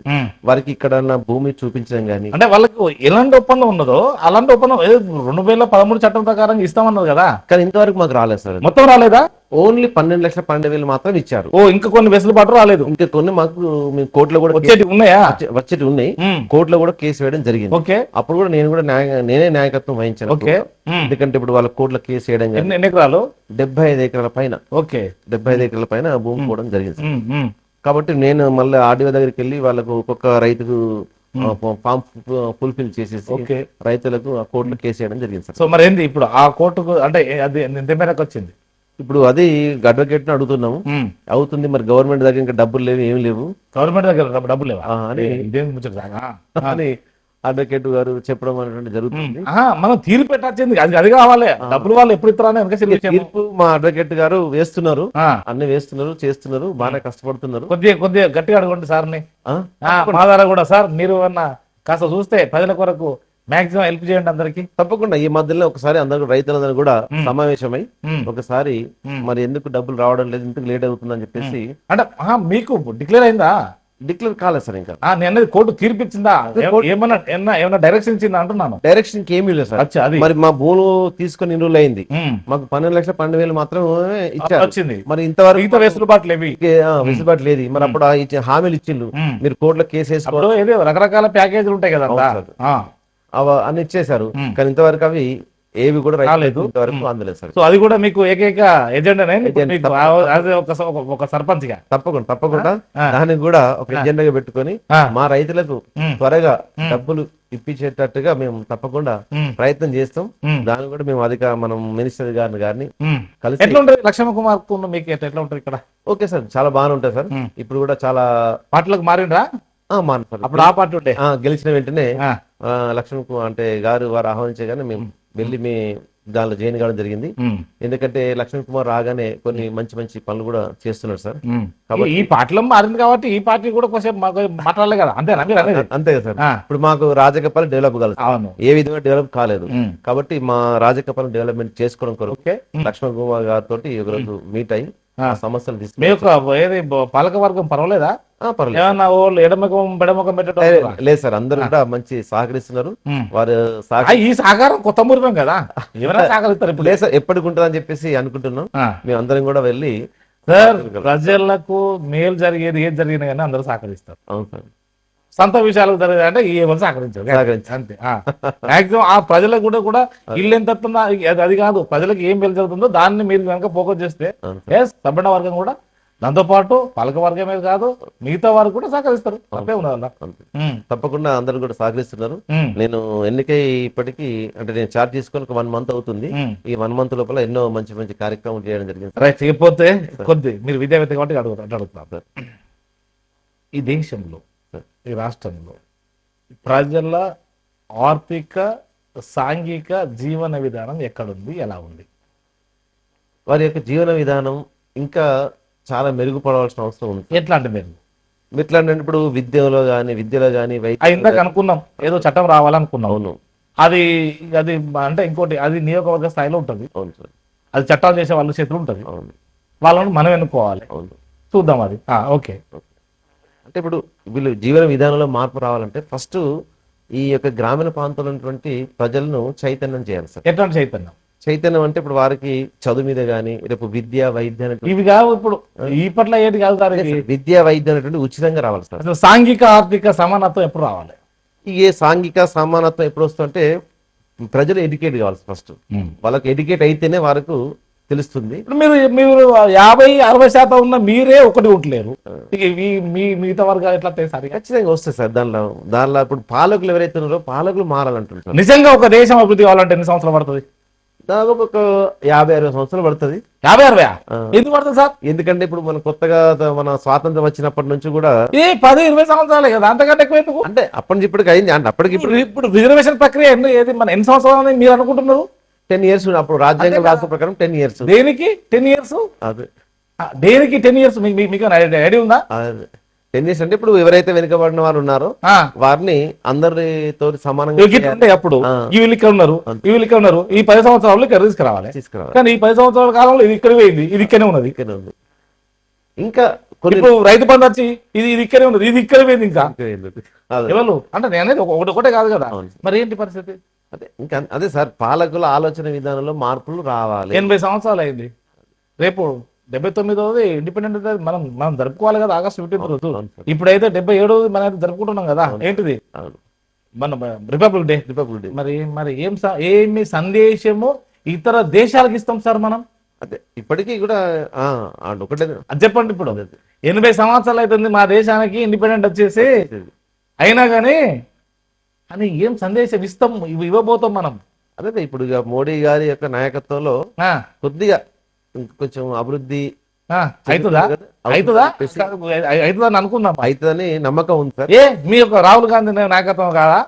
S2: వారికి ఇక్కడ భూమి చూపించడం గానీ,
S1: అంటే వాళ్ళకి ఎలాంటి ఒప్పందం ఉన్నదో అలాంటి ఒప్పందం 2013 చట్టం ప్రకారం ఇస్తామన్నారు కదా,
S2: కానీ ఇంతవరకు మాకు రాలేదు సార్.
S1: మొత్తం రాలేదా?
S2: ఓన్లీ 12,12,000 మాత్రం ఇచ్చారు.
S1: ఓ, ఇంకా కొన్ని వెసులుబాటు రాలేదు.
S2: ఇంకా కొన్ని మాకు కోర్టులో కూడా
S1: వచ్చేటి ఉన్నాయా?
S2: వచ్చేటి ఉన్నాయి. కోర్టులో కూడా కేసు వేయడం జరిగింది.
S1: ఓకే,
S2: అప్పుడు కూడా నేనే నాయకత్వం వహించాను.
S1: ఓకే,
S2: ఎందుకంటే ఇప్పుడు వాళ్ళ కోర్టులో కేసు వేయడం
S1: ఎన్ని ఎకరాలు?
S2: 75 ఎకరాల పైన.
S1: ఓకే,
S2: 75 ఎకరాల పైన భూమి పోవడం జరిగింది. కాబట్టి నేను మళ్ళీ ఆర్డీఓ దగ్గరికి వెళ్ళి వాళ్ళకు ఒక్కొక్క రైతుకు ఫామ్ ఫుల్ఫిల్ చేసేసి రైతులకు ఆ కోర్టులో కేసు వేయడం జరిగింది సార్.
S1: సో మరి ఏంది ఇప్పుడు ఆ కోర్టుకు, అంటే అది ఎంత మేరకు వచ్చింది?
S2: ఇప్పుడు అది అడ్వకేట్ ని అడుగుతున్నాము, అవుతుంది. మరి గవర్నమెంట్ దగ్గర ఇంకా డబ్బులు లేవు, ఏమి లేవు.
S1: గవర్నమెంట్ దగ్గర డబ్బులు లేవా
S2: అని అడ్వకేట్ గారు చెప్పడం అనేటువంటి జరుగుతుంది.
S1: మనం తీర్పు పెట్టాల్సింది అది కావాలి. డబ్బులు వాళ్ళు ఎప్పుడు ఇస్తారని
S2: తీర్పు మా అడ్వకేట్ గారు వేస్తున్నారు, అన్ని వేస్తున్నారు, చేస్తున్నారు, బాగా కష్టపడుతున్నారు.
S1: కొద్దిగా గట్టిగా అడగండి సార్ని. మా ద్వారా కూడా సార్, మీరు అన్న కాస్త చూస్తే ప్రజల కొరకు మాక్సిమం హెల్ప్ చేయండి అందరికి.
S2: తప్పకుండా ఈ మధ్యలో ఒకసారి అందరూ రైతులందరూ కూడా సమావేశమై ఒకసారి మరి ఎందుకు డబ్బులు రావడం లేదు, ఎందుకు లేట్ అవుతుందని చెప్పేసి.
S1: అంటే మీకు డిక్లేర్ అయిందా?
S2: డిక్లేర్ కాలేదు సార్ ఇంకా.
S1: నేను కోర్టు తీర్పిచ్చిందా, ఏమన్నా డైరెక్షన్ ఇచ్చిందా అంటున్నాను.
S2: డైరెక్షన్ ఏమీ లేదు సార్. మరి మా భూములు తీసుకుని ఇన్రోల్ అయింది, మాకు 12,12,000 మాత్రం ఇచ్చారు.
S1: వచ్చింది.
S2: మరి ఇంతవరకు
S1: ఇంత వెసులుబాటు
S2: లేదు. మరి అప్పుడు హామీలు ఇచ్చిండ్రు, మీరు కోర్టులో కేసు వేసుకోవడం,
S1: ఏదో రకరకాల ప్యాకేజీలు ఉంటాయి కదా,
S2: అన్ని ఇచ్చేసారు. కానీ ఇంతవరకు అవి ఏవి కూడా రాలేదు, ఇంతవరకు అందలేదు సార్.
S1: సో అది కూడా మీకు ఏకైక ఎజెండానే ఒక సర్పంచ్ గా?
S2: తప్పకుండా దానికి కూడా ఒక ఎజెండాగా పెట్టుకొని మా రైతులకు త్వరగా డబ్బులు ఇప్పించేటట్టుగా మేము తప్పకుండా ప్రయత్నం చేస్తాం. దాన్ని కూడా మేము మనం మినిస్టర్ గారిని కలిసి.
S1: ఎట్లా ఉంటుంది లక్ష్మణ్ కుమార్ మీకు ఎట్లా ఉంటుంది ఇక్కడ?
S2: ఓకే సార్, చాలా బాగానే ఉంటుంది సార్. ఇప్పుడు కూడా చాలా
S1: పార్టీలకు మారిండ్రా? అప్పుడు ఆ పార్టీ ఉంటే
S2: గెలిచిన వెంటనే లక్ష్మణ్ అంటే గారు వారు ఆహ్వానించగానే మేము వెళ్ళి దానిలో జాయిన్ కావడం జరిగింది. ఎందుకంటే లక్ష్మణ్ కుమార్ రాగానే కొన్ని మంచి మంచి పనులు కూడా చేస్తున్నారు సార్.
S1: కాబట్టి ఈ పార్టీలో మారింది కాబట్టి ఈ పార్టీ కూడా కొంచెం మాట్లాడలే కదా, అంతేనా మీరు అనేది?
S2: అంతే కదా సార్. ఇప్పుడు మాకు రాజకపల్లి డెవలప్ కాలేదు, ఏ విధంగా డెవలప్ కాలేదు. కాబట్టి మా రాజకపల్లి డెవలప్మెంట్ చేసుకోవడం కొరకు లక్ష్మణ్ కుమార్ గారితో ఒకరోజు మీట్ అయ్యి సమస్యలు
S1: తీసుకుని. పాలక వర్గం పర్వాలేదా?
S2: లేదు సార్, అందరూ కూడా మంచి సహకరిస్తున్నారు. వారు
S1: ఈ సహకారం కొత్త మురిపం కదా, ఎవరైనా సహకరిస్తారు.
S2: లేదు సార్, ఎప్పటికి ఉంటుందని చెప్పేసి అనుకుంటున్నాం. మేము అందరం కూడా వెళ్ళి
S1: సార్ ప్రజలకు మేలు జరిగేది ఏది జరిగినా కానీ అందరూ సహకరిస్తారు.
S2: అవును సార్,
S1: సొంత విషయాలకు జరిగేది అంటే ఎవరు సహకరించారు అంతే. మాక్సిమం ఆ ప్రజలకు కూడా ఇల్లు ఎంత అది కాదు, ప్రజలకు ఏం మేలు జరుగుతుందో దాన్ని మీరు కనుక ఫోకస్ చేస్తే సబ్బిన వర్గం కూడా, దాంతో పాటు పాలక వర్గమే కాదు మిగతా వారు కూడా సహకరిస్తారు. తప్పే ఉన్నదన్న,
S2: తప్పకుండా అందరూ కూడా సహకరిస్తున్నారు. నేను ఎన్నికై ఇప్పటికీ అంటే నేను చార్జ్ తీసుకొని 1 మంత్ అవుతుంది. ఈ 1 మంత్ లోపల ఎన్నో మంచి మంచి కార్యక్రమం చేయడం జరిగింది.
S1: రైట్, ఇకపోతే కొద్ది మీరు విద్యావేత్త కాబట్టి అడుగుతున్నారు. ఈ దేశంలో, ఈ రాష్ట్రంలో ప్రజల ఆర్థిక సాంఘిక జీవన విధానం ఎక్కడుంది, ఎలా ఉంది?
S2: వారి యొక్క జీవన విధానం ఇంకా చాలా మెరుగుపడవలసిన అవసరం ఉంది.
S1: ఎట్లాంటి మెరుగు?
S2: ఎట్లాంటి ఇప్పుడు విద్యలో గానీ
S1: ఇందాక అనుకున్నాం ఏదో చట్టం రావాలనుకున్నాం. అవును, అది అంటే ఇంకోటి అది నియోజకవర్గ స్థాయిలో ఉంటుంది.
S2: అవును సార్,
S1: అది చట్టాలు చేసే వాళ్ళ చేతులు ఉంటుంది.
S2: అవును,
S1: వాళ్ళని మనం ఎన్నుకోవాలి.
S2: అవును,
S1: చూద్దాం అది. ఓకే,
S2: అంటే ఇప్పుడు వీళ్ళు జీవన విధానంలో మార్పు రావాలంటే ఫస్ట్ ఈ యొక్క గ్రామీణ ప్రాంతంలో ఉన్నటువంటి ప్రజలను చైతన్యం చేయాలి సార్.
S1: ఎట్లాంటి చైతన్యం
S2: అంటే ఇప్పుడు వారికి చదువు మీద గానీ, రేపు విద్య వైద్య
S1: ఇవి కావు. ఇప్పుడు ఈ పట్ల ఏది కాదు సార్,
S2: విద్యా వైద్యం అనేటువంటి ఉచితంగా రావాలి సార్.
S1: సాంఘిక ఆర్థిక సమానత్వం ఎప్పుడు రావాలి?
S2: ఈ సాంఘిక సమానత్వం ఎప్పుడు వస్తుందంటే ప్రజలు ఎడ్యుకేట్ కావాలి ఫస్ట్. వాళ్ళకి ఎడ్యుకేట్ అయితేనే వారికి తెలుస్తుంది.
S1: మీరు 50-60% ఉన్న మీరే ఒకటి ఉండలేరు, మిగతా వర్గాలు ఎట్లా సార్?
S2: ఖచ్చితంగా వస్తాయి సార్. దానిలో ఇప్పుడు పాలకులు ఎవరైతే ఉన్నారో పాలకులు మారాలంటుంటారు.
S1: నిజంగా ఒక దేశం అభివృద్ధి కావాలంటే ఎన్ని సంవత్సరాలు పడుతుంది?
S2: దాదాపు ఒక 50-60 సంవత్సరాలు పడుతుంది.
S1: 50-60 ఎందుకు పడుతుంది సార్?
S2: ఎందుకంటే ఇప్పుడు మన కొత్తగా మన స్వాతంత్రం వచ్చినప్పటి నుంచి కూడా
S1: 10-20 సంవత్సరాలే కదా, అంతకంటే ఎక్కువ ఎందుకు?
S2: అంటే అప్పటి నుంచి ఇప్పటికి అయింది. అంటే అప్పటికి
S1: ఇప్పుడు రిజర్వేషన్ ప్రక్రియ ఏది మన ఎన్ని సంవత్సరాలు అని మీరు అనుకుంటున్నారు?
S2: 10 years అప్పుడు రాజ్యాంగం రాసిన ప్రకారం 10 years.
S1: దేనికి 10 years?
S2: అదే
S1: దేనికి 10 years? మీకు ఐడియా ఉందా?
S2: 10 years అంటే ఇప్పుడు ఎవరైతే వెనుకబడిన వారు ఉన్నారో వారిని అందరితో సమానంగా
S1: ఉంటే అప్పుడు వీళ్ళు ఇక్కడ ఉన్నారు, వీళ్ళు ఇక్కడ ఉన్నారు, ఈ 10 సంవత్సరాలు ఇక్కడ తీసుకురావాలి. కానీ ఈ 10 సంవత్సరాల కాలంలో ఇది ఇక్కడ పోయింది, ఇది ఇక్కడనే ఉన్నది.
S2: ఇంకా
S1: ఇప్పుడు రైతు బంధు వచ్చి ఇది ఇక్కడే ఉన్నది, ఇది ఇక్కడ పోయింది. ఇంకా ఎవరు అంటే నేనేది ఒకటే కాదు కదా, మరి ఏంటి పరిస్థితి?
S2: అదే ఇంకా అదే సార్, పాలకుల ఆలోచన విధానంలో మార్పులు రావాలి.
S1: 80 సంవత్సరాలు అయింది. రేపు 79వ ఇండిపెండెంట్ మనం జరుపుకోవాలి కదా, August 15 రోజు. ఇప్పుడైతే 77వ మనం జరుపుకుంటున్నాం కదా. ఏంటిది మన రిపబ్లిక్ డే. మరి ఏమి సందేశము ఇతర దేశాలకు ఇస్తాం సార్ మనం?
S2: అదే ఇప్పటికీ కూడా ఒకటే
S1: అది చెప్పండి. ఇప్పుడు 80 సంవత్సరాలు అవుతుంది మా దేశానికి ఇండిపెండెంట్ వచ్చేసి, అయినా కానీ అని ఏం సందేశం ఇస్తాం, ఇవ్వబోతాం మనం?
S2: అదే ఇప్పుడు ఇక మోడీ గారి యొక్క నాయకత్వంలో కొద్దిగా కొంచెం అభివృద్ధి
S1: అవుతుందని అనుకున్నాం.
S2: అవుతుందని నమ్మకం ఉంది సార్.
S1: మీ యొక్క రాహుల్ గాంధీ నాయకత్వం కాదా?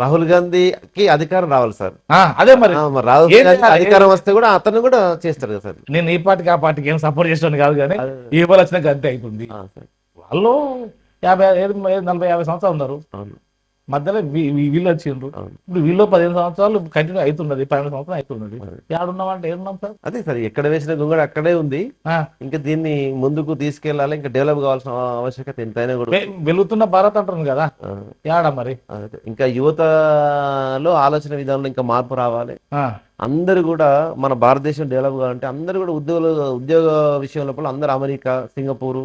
S2: రాహుల్ గాంధీకి అధికారం రావాలి సార్.
S1: అదే మరి
S2: రాహుల్ గాంధీ అధికారం వస్తే కూడా అతను కూడా చేస్తారు కదా సార్.
S1: నేను ఈ పార్టీకి ఆ పార్టీకి ఏం సపోర్ట్ చేస్తాను కాదు, కానీ ఈ వాళ్ళు వచ్చిన గంటే అవుతుంది. వాళ్ళు 40-50 సంవత్సరాలు ఉన్నారు, మధ్యలో వీళ్ళు వచ్చిండ్రు. ఇప్పుడు వీళ్ళు 15 సంవత్సరాలు కంటిన్యూ అవుతున్నది, 12 సంవత్సరాలు అవుతున్నది. ఏడున్నామంటే ఏడున్నాం సార్?
S2: అదే సార్, ఎక్కడ వేసిన గుంగడు అక్కడే ఉంది. ఇంకా దీన్ని ముందుకు తీసుకెళ్లాలి, ఇంకా డెవలప్ కావాల్సిన ఆవశ్యకత ఎంతైనా కూడా.
S1: వెలుగుతున్న భారత్ అంటారు కదా, ఏడా మరి
S2: ఇంకా యువతలో ఆలోచన విధానంలో ఇంకా మార్పు రావాలి. అందరూ కూడా మన భారతదేశం డెవలప్ కావాలంటే అందరూ కూడా ఉద్యోగ విషయం లోపల అందరూ అమెరికా, సింగపూర్